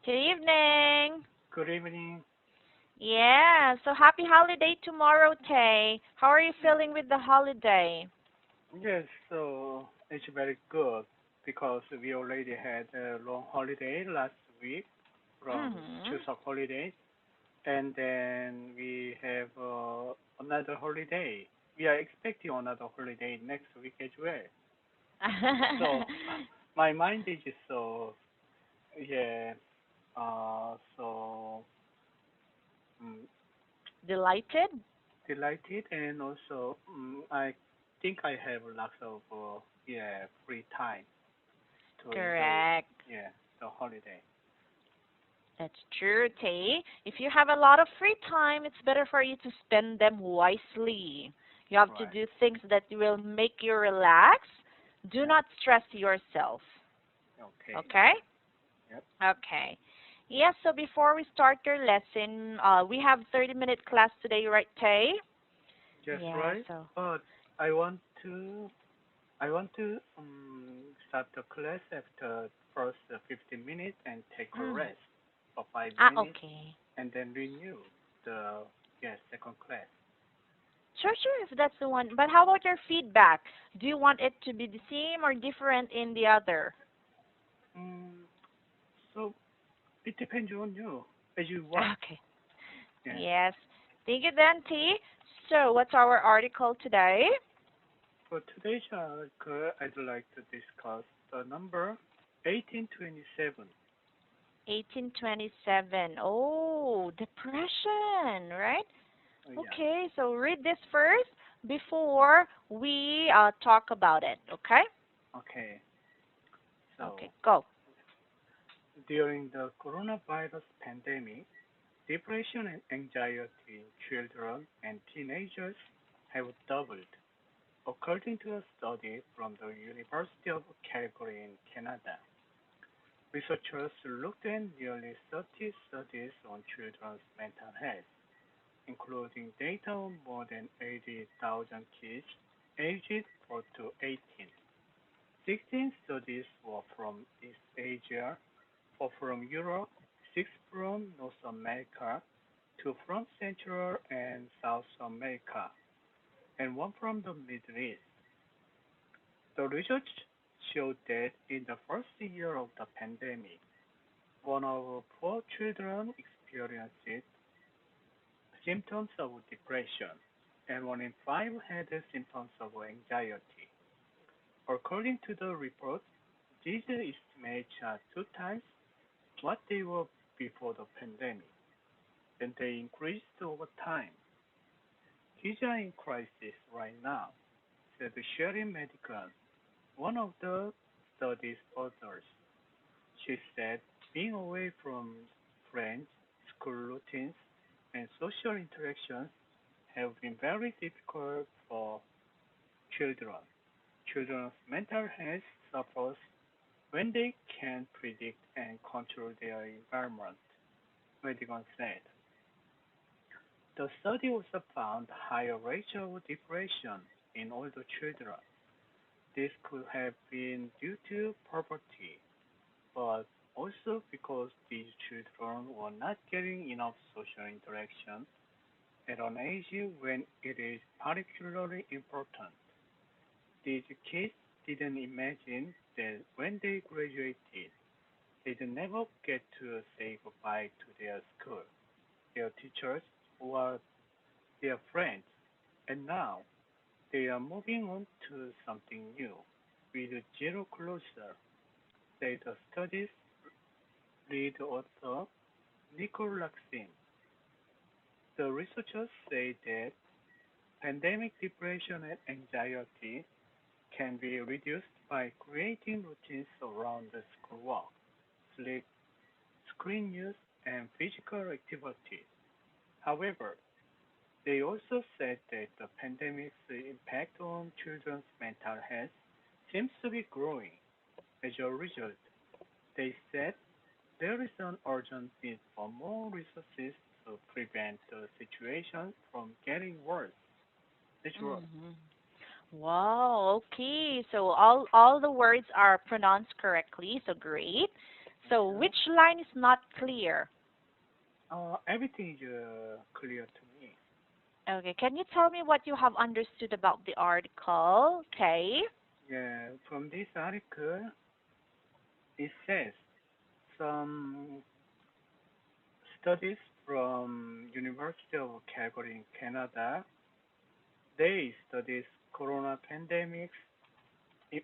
Good evening. Good evening. Yeah, so happy holiday tomorrow, Tay. How are you Yeah. feeling with the holiday? Yes, so it's very good because we already had a long holiday last week from Mm-hmm. Chuseok holidays, and then we have another holiday. We are expecting another holiday next week as well. So my mind is so yeah, so mm, Delighted? delighted, and also I think I have lots of free time to enjoy Correct. the holiday. That's true, Tay. If you have a lot of free time, it's better for you to spend them wisely. You have to Right. do things that will make you relax. Do Yeah. not stress yourself. Okay. Okay? Yep. Okay. Yes, so before we start your lesson, we have 30-minute class today, right, Tay? Just Yeah, right. so. But I want to I want to start the class after first 15 minutes and take a Mm. rest for 5 minutes Okay. and then renew the second class. Sure, sure, if that's the one. But how about your feedback? Do you want it to be the same or different in the other? Mm, so it depends on you as you want. Okay. Yeah. Yes. Thank you, then, T. So, what's our article today? For today's article, I'd like to discuss the number 1827. 1827. Oh, depression, right? Oh, yeah. Okay, so read this first before we talk about it, okay? Okay. Okay, So, go. during the coronavirus pandemic, depression and anxiety in children and teenagers have doubled, according to a study from the University of Calgary in Canada. Researchers looked at nearly 30 studies on children's mental health, including data on more than 80,000 kids aged 4 to 18. 16 studies were from East Asia, 4 from Europe, 6 from North America, 2 from Central and South America, and 1 from the Middle East. The research showed that in the first year of the pandemic, 1 of 4 children experienced symptoms of depression, and 1 in 5 had symptoms of anxiety. According to the report, these estimates are 2 times what they were before the pandemic, and they increased over time. Kids are in crisis right now, said Sherry Medical, one of the study's authors. She said being away from friends, school routines, and social interactions have been very difficult for children. Children's mental health suffers when they can't predict and control their environment, Medigan said. The study also found higher rates of depression in older children. This could have been due to poverty, but also because these children were not getting enough social interaction at an age when it is particularly important. These kids didn't imagine that when they graduated, they'd never get to say goodbye to their school, their teachers, or their friends, and now they are moving on to something new with zero closure, said the study's lead author, Nicole Laxin. The researchers say that pandemic depression and anxiety can be reduced by creating routines around the schoolwork, sleep, screen use, and physical activity. However, they also said that the pandemic's impact on children's mental health seems to be growing. As a result, they said there is an urgent need for more resources to prevent the situation from getting worse. It's worse. Mm-hmm. Wow, okay. So all the words are pronounced correctly, so great. So Yeah. which line is not clear? Everything is clear to me. Okay, can you tell me what you have understood about the article? Okay. Yeah, from this article, it says some studies from University of Calgary in Canada, they studies corona pandemic's i-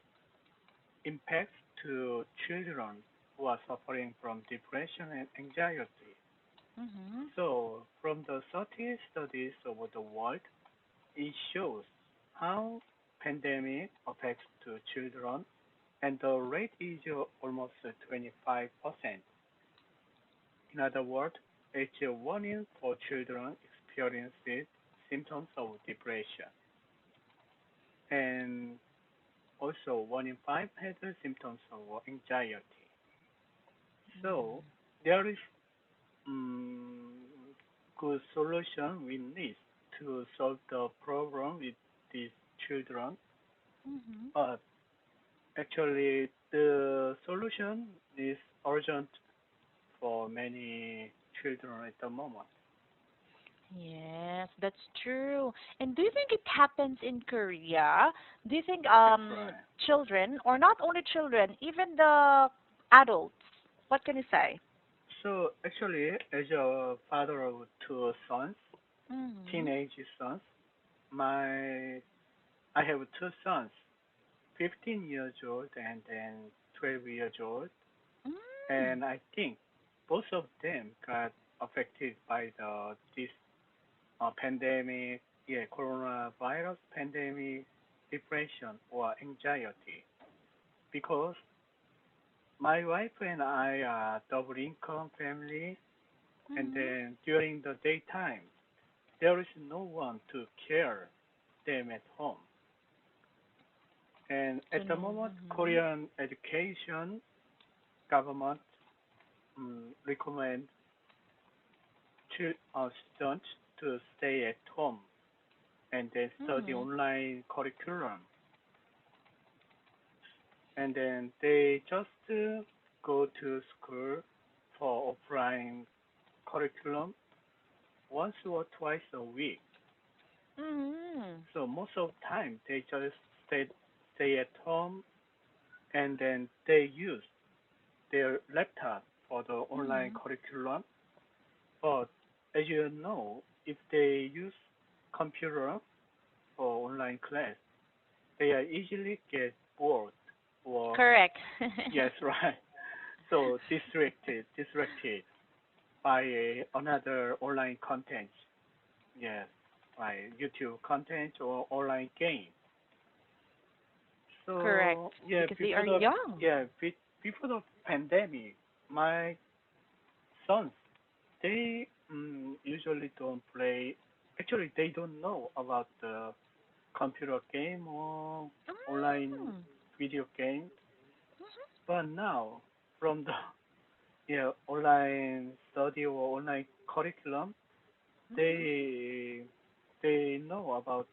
impacts to children who are suffering from depression and anxiety. Mhm. So, from the 30 studies over the world, it shows how pandemic affects to children, and the rate is almost 25%. In other words, each 1 in 4 children experiences symptoms of depression, and also 1 in 5 has the symptoms of anxiety. So there is um, good solution we need to solve the problem with these children. Mhm. But actually, the solution is urgent for many children at the moment. Yes, that's true. And do you think it happens in Korea? Do you think That's right. children, or not only children, even the adults, what can you say? So actually, as a father of 2 sons, Mhm. teenage sons, my I have 2 sons, 15 years old and then 12 years old, Mm. and I think both of them got affected by the this pandemic, yeah, coronavirus pandemic, depression or anxiety, because my wife and I are double income family, and Mhm. then during the daytime there is no one to care them at home. And So at the no. moment, Mhm. Korean education government recommend students to stay at home and then study Mhm. online curriculum. And then they just go to school for offline curriculum once or twice a week. Mhm. So most of the time they just stay at home, and then they use their laptop for the online Mhm. curriculum. But as you know, if they use computer for online class, they are easily get bored or Correct. yes, right. So distracted by another online content. Yes, by YouTube content or online game. Correct. So yeah, Because they are young. before the pandemic, my sons, they usually don't play. Actually, they don't know about the computer game or online Mm. video game. Mhm. But now, from the online study or online curriculum, Mhm. they they know about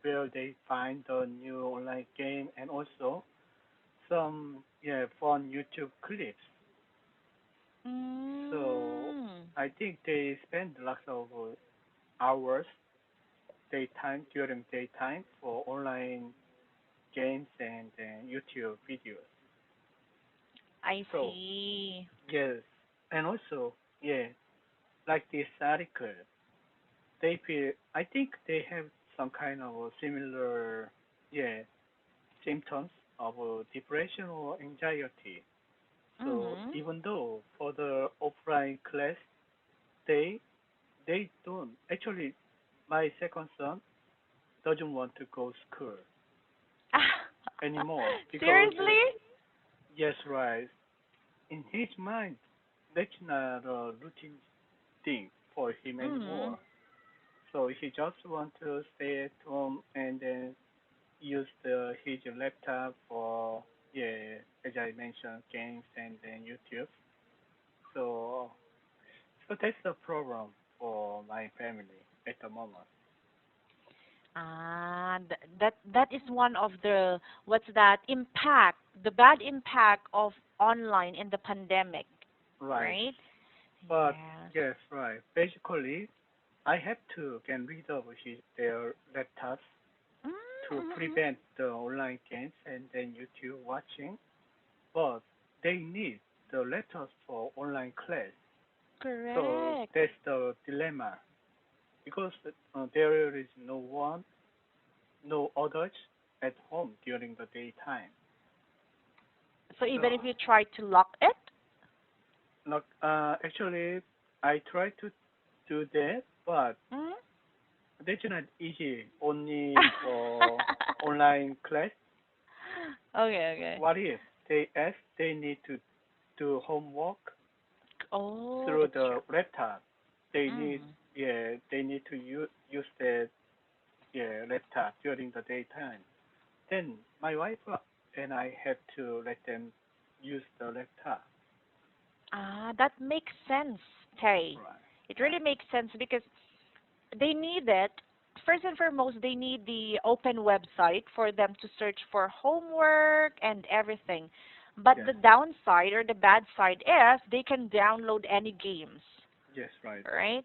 where they find the new online game, and also some fun YouTube clips. So Mm. I think they spend lots of hours during daytime for online games and YouTube videos. I So see. yes, and also yeah, like this article, they feel I think they have some kind of similar yeah symptoms of depression or anxiety. So Mhm. even though for the offline class, they they don't actually. My second son doesn't want to go school anymore because Seriously? yes, right. In his mind, that's not a routine thing for him Mhm. anymore. So he just want to stay at home and then use his laptop for as I mentioned, games and then YouTube. So that's the problem for my family at the moment. That is one of the, what's that, impact, the bad impact of online in the pandemic, Right. right? But Yes. yes, right. Basically, I have to get rid of their laptops to Mm-hmm. prevent the online games and then YouTube watching. But they need the laptops for online class. So Correct. that's the dilemma because there is no one, no adults at home during the daytime. So So, even if you try to lock it, like, actually, I try to do that, but mm? that's not easy. Only for online class. Okay, okay. What if they need to do homework Oh, through that's true. the laptop? They need, Mm. yeah, they need to use the, yeah, laptop during the daytime. Then my wife and I have to let them use the laptop. Ah, that makes sense, Tay. Right, It really right. makes sense because they need it. First and foremost, they need the open website for them to search for homework and everything. But Yes, the downside or the bad side is they can download any games, yes, right. right?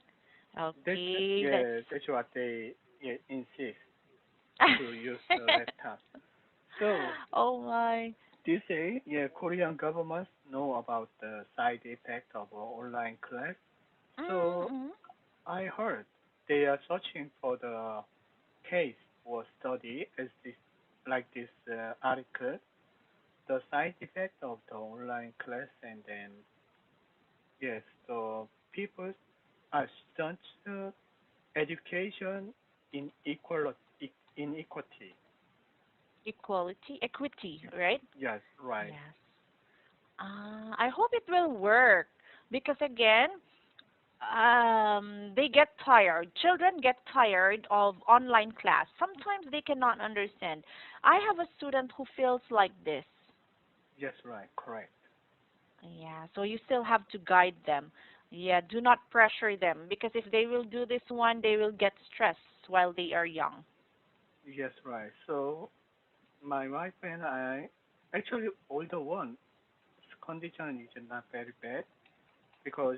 That's Okay, that's yeah, that's what they, yeah, insist to use the laptop. So oh my. they say, yeah, Korean governments know about the side effect of online class. So Mm-hmm. I heard they are searching for the case or study as this, like this article, the side effect of the online class, and then yes, the people are such education inequality. Equality, equity, right? Yes, right. Yes. I hope it will work because again, they get tired. Children get tired of online class. Sometimes they cannot understand. I have a student who feels like this. Yes, right. Correct. Yeah, so you still have to guide them. Yeah, do not pressure them because if they will do this one, they will get stressed while they are young. Yes, right. So my wife and I, actually older one, condition is not very bad because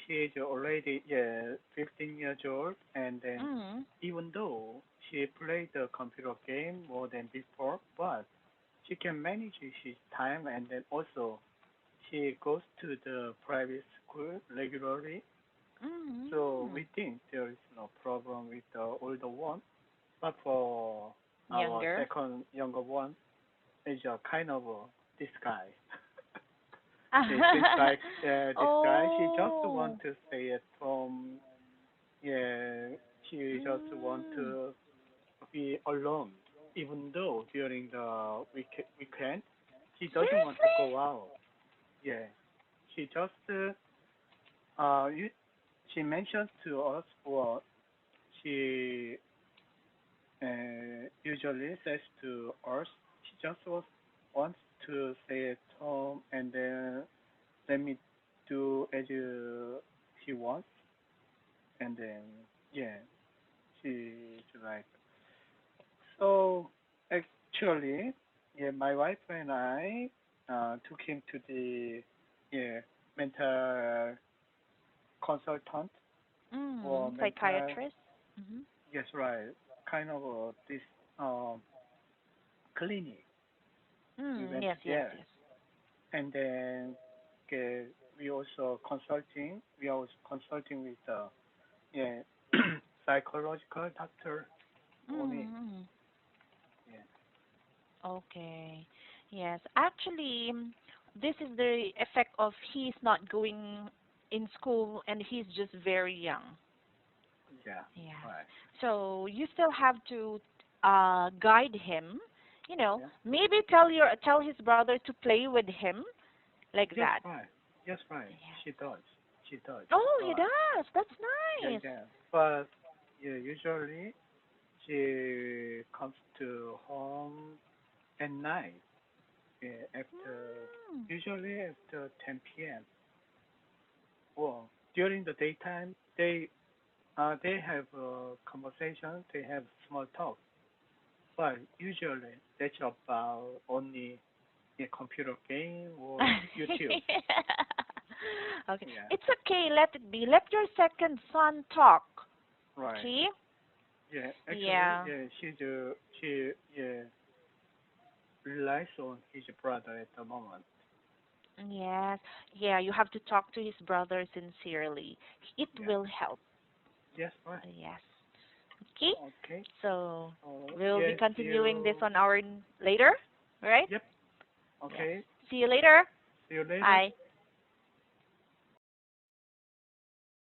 she is already, yeah, 15 years old, and then Mm. even though she played the computer game more than before, but she can manage his time, and then also she goes to the private school regularly. So Mm. we think there is no problem with the older one, but for our Younger. second younger one, is a kind of this guy. It seems like this guy, she just want Oh. to stay at home. Yeah, she just want Mm. to be alone, even though during the weekend, she doesn't want to Seriously? go out. Yeah, she just you, she mentions to us, or she usually says to us, she just wants to stay at home and then let me do as she wants, and then yeah, she's like, so actually, yeah, my wife and I took him to the, yeah, mental consultant or mental, Psychiatrist. Mm-hmm. yes, right, kind of this um clinic. We went Yes, yes, there, yes. and then okay, we are also consulting with yeah, psychological doctor on it. Mm-hmm. Yeah, Okay. Yes. Actually, this is the effect of he's not going in school and he's just very young. yeah, Yes. right. So you still have to guide him, Yeah. maybe tell his brother to play with him like Yes, that. right. Yes, right. Yes. She does. She does. Oh, he But does. That's yeah, nice. yeah. But yeah, usually she comes to home at night. Yeah, after Mm. usually after 10 p.m. Well, during the daytime, they have a conversation. They have small talk. But usually that's about only a computer game or YouTube. Okay. Yeah, It's okay. Let it be. Let your second son talk. right. Okay? Yeah, actually, Yeah. yeah, she yeah relies on his brother at the moment. Yes. Yeah, you have to talk to his brother sincerely. It Yeah. will help. Yes, right. Yes. Okay? Okay. So, So we'll be yes, continuing this you. on our later, right? Yep. Yes. Okay. See you later. See you later. Bye.